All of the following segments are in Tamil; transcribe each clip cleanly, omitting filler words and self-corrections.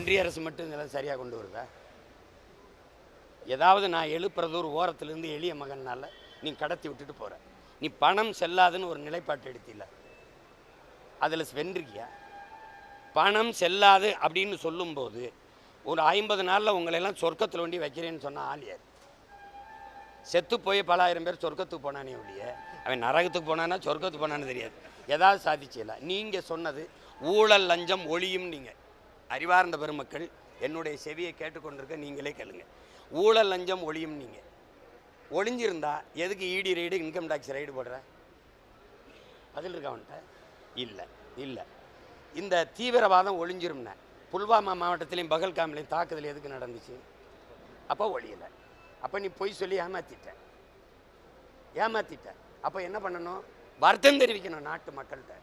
ஒன்றிய அரசு மட்டும் இதெல்லாம் சரியாக கொண்டு வருதா? ஏதாவது நான் எழுப்புறது ஒரு ஓரத்துலேருந்து எளிய மகனால் நீ கடத்தி விட்டுட்டு போகிற. நீ பணம் செல்லாதுன்னு ஒரு நிலைப்பாட்டு எடுத்தில்ல, அதில் வென்றிருக்கியா? பணம் செல்லாது அப்படின்னு சொல்லும்போது ஒரு 50 நாளில் உங்களெல்லாம் சொர்க்கத்தில் ஒண்டி வைக்கிறேன்னு சொன்னால் ஆள் யார்? செத்து போய் பல ஆயிரம் பேர் சொர்க்கத்துக்கு போனானே ஒழிய அவன் நரகத்துக்கு போனானா சொர்க்கத்துக்கு போனான்னு தெரியாது. ஏதாவது சாதிச்சில்ல. நீங்கள் சொன்னது ஊழல் லஞ்சம் ஒழியும். நீங்கள் அறிவார்ந்த பெருமக்கள் என்னுடைய செவியை கேட்டுக்கொண்டிருக்க நீங்களே கேளுங்க. ஊழல் லஞ்சம் ஒழியும். நீங்கள் ஒழிஞ்சிருந்தா எதுக்கு இடி ரைடு இன்கம் டேக்ஸ் ரைடு போடுற? பதில் இருக்கா அவன்கிட்ட? இல்லை இல்லை. இந்த தீவிரவாதம் ஒழிஞ்சிரும்னா புல்வாமா மாவட்டத்திலையும் பகல்காமிலையும் தாக்குதல் எதுக்கு நடந்துச்சு? அப்போ ஒழியலை. அப்போ நீ பொய் சொல்லி ஏமாத்திட்ட. அப்போ என்ன பண்ணணும்? வருத்தம் தெரிவிக்கணும் நாட்டு மக்கள்கிட்ட.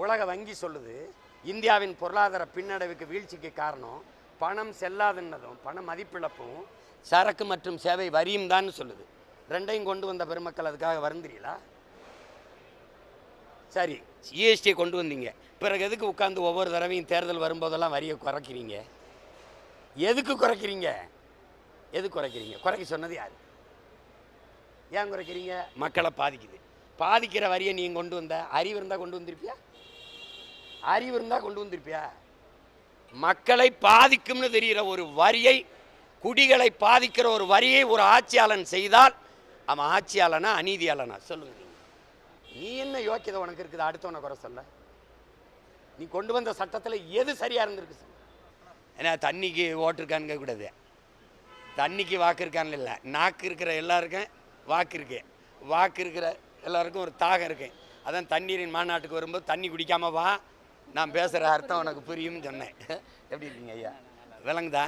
உலக வங்கி சொல்லுது இந்தியாவின் பொருளாதார பின்னடைவுக்கு வீழ்ச்சிக்கு காரணம் பணம் செல்லாதுன்னதும் பண மதிப்பிழப்பும் சரக்கு மற்றும் சேவை வரியும் தான் சொல்லுது. ரெண்டையும் கொண்டு வந்த பெருமக்கள் அதுக்காக வருந்துறீங்களா? சரி, ஜிஎஸ்டியை கொண்டு வந்தீங்க, பிறகு எதுக்கு உட்காந்து ஒவ்வொரு தடவையும் தேர்தல் வரும்போதெல்லாம் வரியை குறைக்கிறீங்க? எதுக்கு குறைக்கிறீங்க? குறைக்க சொன்னது யார்? ஏன் குறைக்கிறீங்க? மக்களை பாதிக்குது. பாதிக்கிற வரியை நீங்கள் கொண்டு வந்த அறிவு இருந்தால் கொண்டு வந்திருப்பியா? மக்களை பாதிக்கும்னு தெரிகிற ஒரு வரியை, குடிகளை பாதிக்கிற ஒரு வரியை ஒரு ஆட்சியாளன் செய்தால் அவன் ஆட்சியாளனா அநீதியாளனா? சொல்லுங்க. நீ என்ன யோக்கியதை உனக்கு இருக்குது அடுத்தவனை குறை சொல்ல? நீ கொண்டு வந்த சட்டத்தில் எது சரியாக இருந்திருக்கு? ஏன்னா தண்ணிக்கு ஓட்டிருக்கான்னு கேட்கக்கூடாது, தண்ணிக்கு வாக்கு இருக்கான்னு இல்லை. நாக்கு இருக்கிற எல்லாருக்கும் வாக்கு இருக்கு, வாக்கு இருக்கிற எல்லாருக்கும் ஒரு தாகம் இருக்கு. அதான் தண்ணீரின் மாநாட்டுக்கு வரும்போது தண்ணி குடிக்காம வா, நான் பேசுகிற அர்த்தம் உனக்கு புரியும்னு சொன்னேன். எப்படி இருக்கீங்க ஐயா? விளங்குதா?